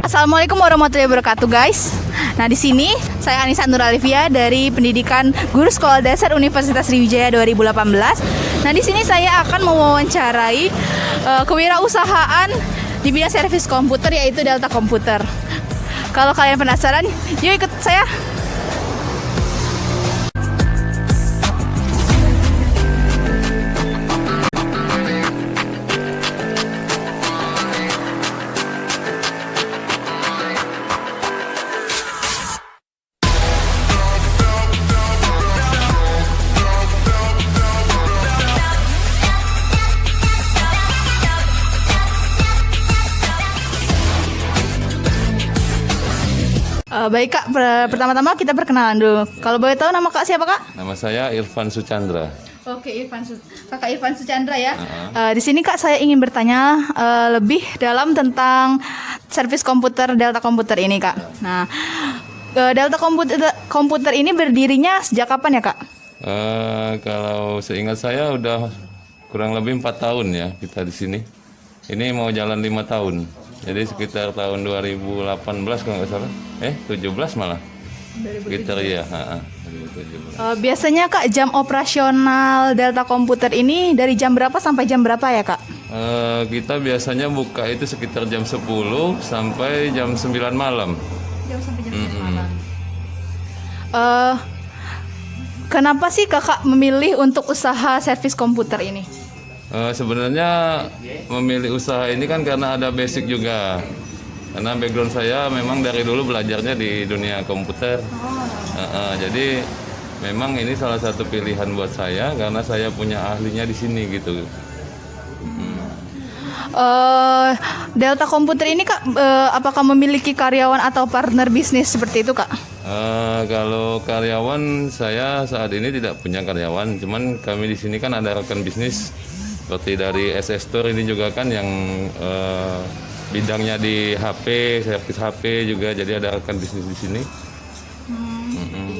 Assalamualaikum warahmatullahi wabarakatuh, guys. Nah, di sini saya Anissa Nur Alivia dari Pendidikan Guru Sekolah Dasar Universitas Sriwijaya 2018. Nah, di sini saya akan mewawancarai kewirausahaan di bidang servis komputer, yaitu Delta Komputer. Kalau kalian penasaran, yuk ikut saya. Baik Kak, pertama-tama kita perkenalan dulu. Kalau boleh tahu nama Kak siapa Kak? Nama saya Irfan Suchandra. Oke, Kakak Irfan Suchandra ya. Di sini Kak saya ingin bertanya lebih dalam tentang servis komputer Delta Komputer ini Kak. Nah, Delta Komputer ini berdirinya sejak kapan ya Kak? Kalau seingat saya udah kurang lebih 4 tahun ya kita di sini. Ini mau jalan 5 tahun. Jadi sekitar tahun 2018 kalau nggak salah. 17 malah. Sekitar ya. 2017. Biasanya Kak jam operasional Delta Komputer ini dari jam berapa sampai jam berapa ya Kak? Kita biasanya buka itu sekitar jam 10 sampai jam 9 malam. Jam sampai jam 9 malam. Kenapa sih Kakak memilih untuk usaha servis komputer ini? Sebenarnya memilih usaha ini kan karena ada basic juga. Karena background saya memang dari dulu belajarnya di dunia komputer. Jadi memang ini salah satu pilihan buat saya karena saya punya ahlinya di sini gitu. Delta Komputer ini Kak, apakah memiliki karyawan atau partner bisnis seperti itu Kak? Kalau karyawan saya saat ini tidak punya karyawan, cuman kami di sini kan ada rekan bisnis seperti dari SS Store ini juga kan yang bidangnya di HP, servis HP juga, jadi ada rekan bisnis di sini.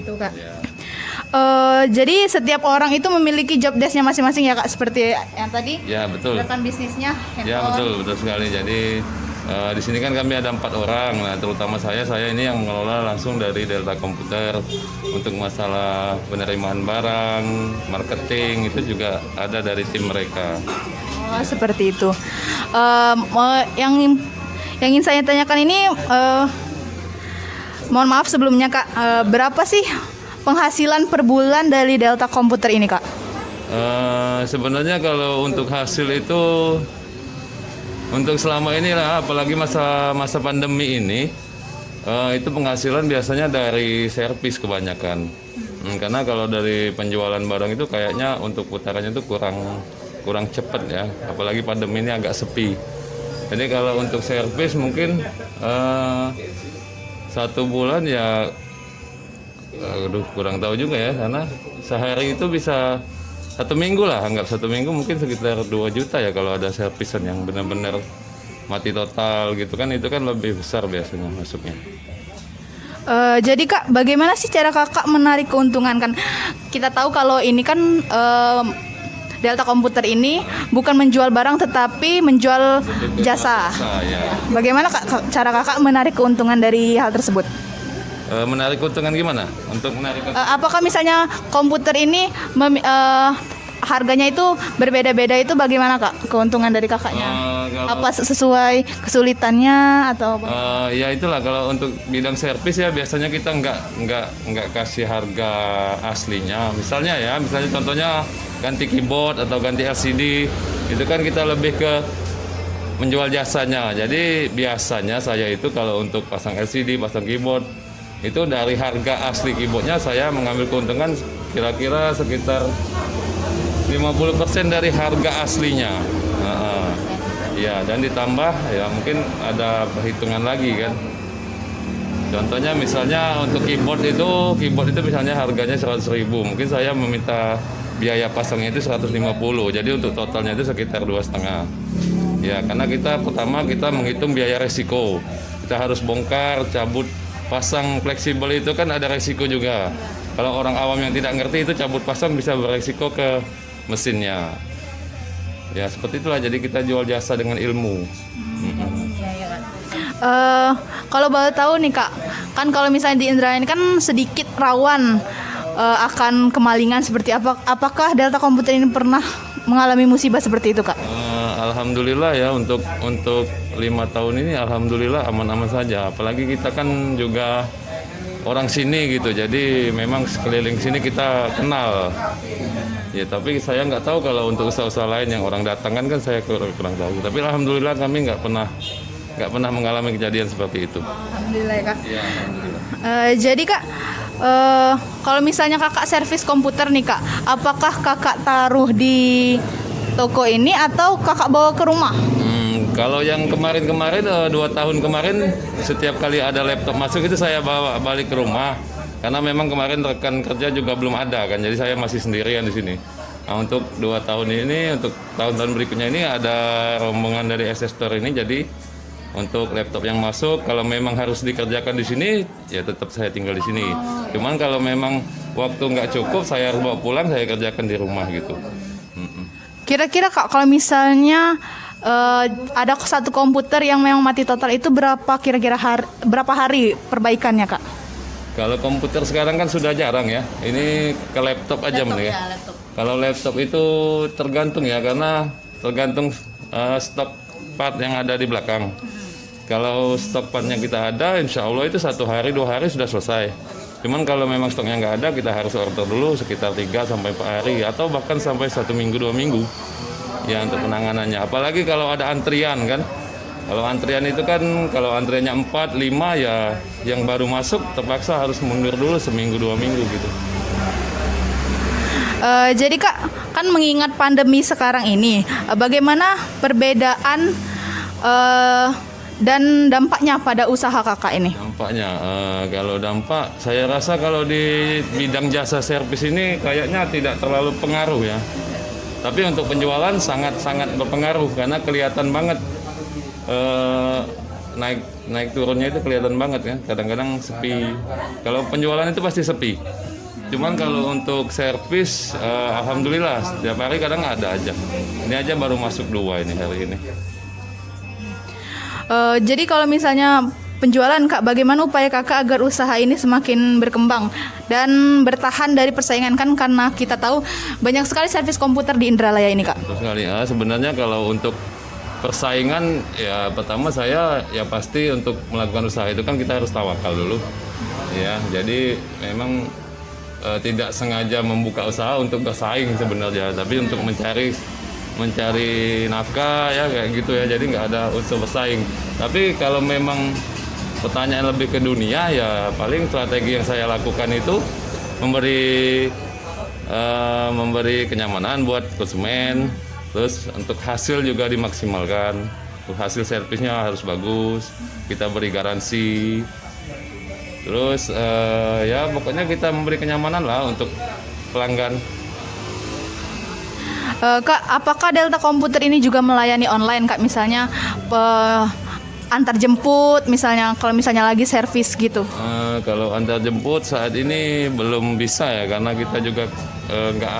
Itu Kak. Ya. Jadi setiap orang itu memiliki job desk-nya masing-masing ya Kak, seperti yang tadi. Ya betul. Rekan bisnisnya. Handphone. Ya betul sekali. Jadi di sini kan kami ada 4 orang, nah terutama saya ini yang mengelola langsung dari Delta Komputer untuk masalah penerimaan barang, marketing itu juga ada dari tim mereka. Oh seperti itu. Yang ingin saya tanyakan ini, mohon maaf sebelumnya Kak, berapa sih penghasilan per bulan dari Delta Komputer ini Kak? Sebenarnya kalau untuk hasil itu untuk selama ini lah, apalagi masa pandemi ini, itu penghasilan biasanya dari servis kebanyakan. Karena kalau dari penjualan barang itu kayaknya untuk putarannya itu kurang cepat ya, apalagi pandemi ini agak sepi. Jadi kalau untuk servis mungkin 1 bulan ya, kurang tahu juga ya, karena sehari itu bisa 1 minggu lah, anggap 1 minggu mungkin sekitar 2 juta ya kalau ada servisan yang benar-benar mati total gitu kan, itu kan lebih besar biasanya masuknya. Jadi Kak, bagaimana sih cara Kakak menarik keuntungan? Kan kita tahu kalau ini kan Delta Komputer ini bukan menjual barang tetapi menjual jasa. Ya. Bagaimana Kak, cara Kakak menarik keuntungan dari hal tersebut? Menarik keuntungan gimana? Untuk menarik apakah misalnya komputer ini harganya itu berbeda-beda, itu bagaimana Kak keuntungan dari Kakaknya? Apa sesuai kesulitannya atau apa? Ya itulah, kalau untuk bidang servis ya biasanya kita nggak kasih harga aslinya. Misalnya contohnya ganti keyboard atau ganti LCD, itu kan kita lebih ke menjual jasanya. Jadi biasanya saya itu kalau untuk pasang LCD, pasang keyboard, itu dari harga asli keyboardnya saya mengambil keuntungan kira-kira sekitar 50% dari harga aslinya. Ya, dan ditambah ya mungkin ada perhitungan lagi kan. Contohnya misalnya untuk keyboard itu misalnya harganya 100.000, mungkin saya meminta biaya pasangnya itu 150. Jadi untuk totalnya itu sekitar 2,5. Ya, karena pertama kita menghitung biaya resiko. Kita harus bongkar, cabut, pasang fleksibel itu kan ada resiko juga. Kalau orang awam yang tidak ngerti itu cabut pasang bisa beresiko ke mesinnya. Ya seperti itulah, jadi kita jual jasa dengan ilmu. Kalau boleh tahu nih Kak, kan kalau misalnya di Indralaya ini kan sedikit rawan akan kemalingan seperti apa? Apakah Delta Komputer ini pernah mengalami musibah seperti itu Kak? Alhamdulillah ya untuk 5 tahun ini alhamdulillah aman-aman saja. Apalagi kita kan juga orang sini gitu, jadi memang sekeliling sini kita kenal. Ya tapi saya nggak tahu kalau untuk usaha-usaha lain yang orang datang kan saya kurang tahu. Tapi alhamdulillah kami nggak pernah mengalami kejadian seperti itu. Alhamdulillah ya Kak. Ya, alhamdulillah. Jadi Kak, kalau misalnya Kakak servis komputer nih Kak, apakah Kakak taruh di toko ini atau Kakak bawa ke rumah? Kalau yang kemarin-kemarin 2 tahun kemarin setiap kali ada laptop masuk itu saya bawa balik ke rumah karena memang kemarin rekan kerja juga belum ada kan, jadi saya masih sendirian di sini. Nah, untuk 2 tahun ini, untuk tahun-tahun berikutnya ini ada rombongan dari SS Store ini, jadi untuk laptop yang masuk kalau memang harus dikerjakan di sini ya tetap saya tinggal di sini. Cuman kalau memang waktu nggak cukup saya harus bawa pulang, saya kerjakan di rumah gitu. Kira-kira Kak, kalau misalnya ada satu komputer yang memang mati total itu berapa kira-kira berapa hari perbaikannya Kak? Kalau komputer sekarang kan sudah jarang ya. Ini ke laptop aja nih ya. Laptop. Kalau laptop itu tergantung ya, karena tergantung stok part yang ada di belakang. Kalau stok partnya kita ada, insya Allah itu 1 hari 2 hari sudah selesai. Cuman kalau memang stoknya nggak ada, kita harus order dulu sekitar 3 sampai 4 hari atau bahkan sampai 1 minggu 2 minggu. Ya untuk penanganannya. Apalagi kalau ada antrian kan. Kalau antrian itu kan kalau antriannya 4, 5 ya yang baru masuk terpaksa harus mundur dulu seminggu 2 minggu gitu. Jadi Kak, kan mengingat pandemi sekarang ini, bagaimana perbedaan dan dampaknya pada usaha Kakak ini? Dampaknya, kalau dampak saya rasa kalau di bidang jasa servis ini kayaknya tidak terlalu pengaruh ya. Tapi untuk penjualan sangat-sangat berpengaruh karena kelihatan banget naik turunnya itu kelihatan banget kan. Kadang-kadang sepi. Kalau penjualan itu pasti sepi. Cuman kalau untuk servis, alhamdulillah setiap hari kadang ada aja. Ini aja baru masuk 2 ini hari ini. Jadi kalau misalnya penjualan Kak, bagaimana upaya Kakak agar usaha ini semakin berkembang dan bertahan dari persaingan kan, karena kita tahu banyak sekali servis komputer di Indralaya ini Kak. Betul sekali ya. Sebenarnya kalau untuk persaingan ya pertama saya ya pasti untuk melakukan usaha itu kan kita harus tawakal dulu. Ya, jadi memang tidak sengaja membuka usaha untuk bersaing sebenarnya, tapi untuk mencari nafkah ya kayak gitu ya. Jadi nggak ada unsur bersaing. Tapi kalau memang pertanyaan lebih ke dunia ya paling strategi yang saya lakukan itu memberi kenyamanan buat konsumen, terus untuk hasil juga dimaksimalkan, untuk hasil servisnya harus bagus, kita beri garansi, terus ya pokoknya kita memberi kenyamanan lah untuk pelanggan. Kak, apakah Delta Komputer ini juga melayani online Kak, misalnya antar jemput, misalnya kalau misalnya lagi servis gitu? Kalau antar jemput saat ini belum bisa ya, karena kita juga nggak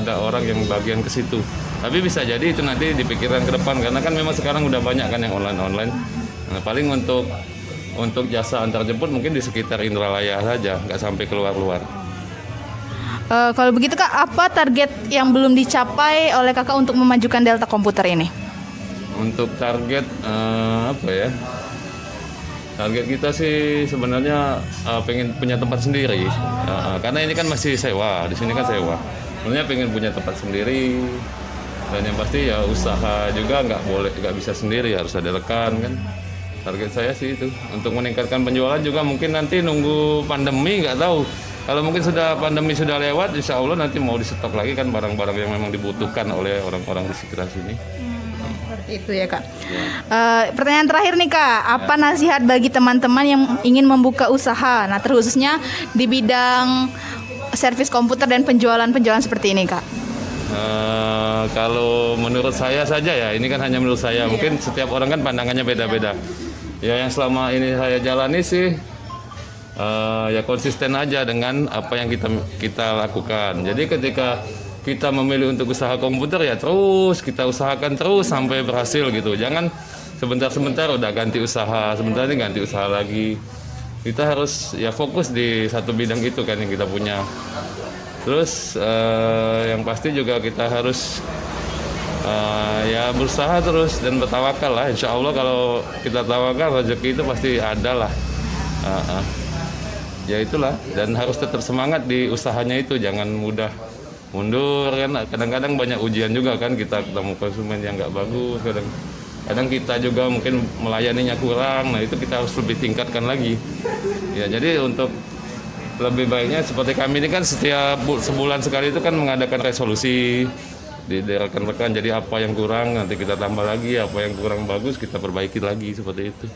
ada orang yang bagian ke situ. Tapi bisa jadi itu nanti dipikirkan ke depan, karena kan memang sekarang udah banyak kan yang online. Nah, paling untuk jasa antar jemput mungkin di sekitar Indralaya saja, nggak sampai keluar. Kalau begitu Kak, apa target yang belum dicapai oleh Kakak untuk memajukan Delta Komputer ini? Untuk target apa ya? Target kita sih sebenarnya pengen punya tempat sendiri, karena ini kan masih sewa, di sini kan sewa. Sebenarnya pengen punya tempat sendiri, dan yang pasti ya usaha juga nggak bisa sendiri, harus ada rekan kan. Target saya sih itu untuk meningkatkan penjualan juga, mungkin nanti nunggu pandemi nggak tahu. Kalau mungkin pandemi sudah lewat, insya Allah nanti mau disetok lagi kan barang-barang yang memang dibutuhkan oleh orang-orang di sekitar sini. Seperti itu ya Kak. Pertanyaan terakhir nih Kak, apa nasihat bagi teman-teman yang ingin membuka usaha, nah terkhususnya di bidang servis komputer dan penjualan seperti ini Kak? Kalau menurut saya saja ya, ini kan hanya menurut saya, mungkin setiap orang kan pandangannya beda-beda. Ya yang selama ini saya jalani sih, ya konsisten aja dengan apa yang kita lakukan. Jadi ketika kita memilih untuk usaha komputer ya terus kita usahakan terus sampai berhasil gitu. Jangan sebentar-sebentar udah ganti usaha, sebentar ini ganti usaha lagi. Kita harus ya fokus di satu bidang itu kan yang kita punya. Terus yang pasti juga kita harus ya berusaha terus dan bertawakal lah. Insya Allah kalau kita tawakal rezeki itu pasti ada lah. Ya itulah, dan harus tetap semangat di usahanya itu, jangan mudah mundur kan. Kadang-kadang banyak ujian juga kan, kita ketemu konsumen yang nggak bagus, kadang kita juga mungkin melayaninya kurang. Nah itu kita harus lebih tingkatkan lagi ya. Jadi untuk lebih baiknya seperti kami ini kan setiap sebulan sekali itu kan mengadakan resolusi di rekan-rekan. Jadi apa yang kurang nanti kita tambah lagi, apa yang kurang bagus kita perbaiki lagi, seperti itu.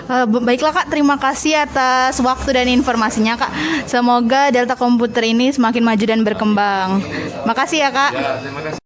Baiklah Kak, terima kasih atas waktu dan informasinya Kak. Semoga Delta Komputer ini semakin maju dan berkembang. Makasih ya Kak. Ya, terima kasih.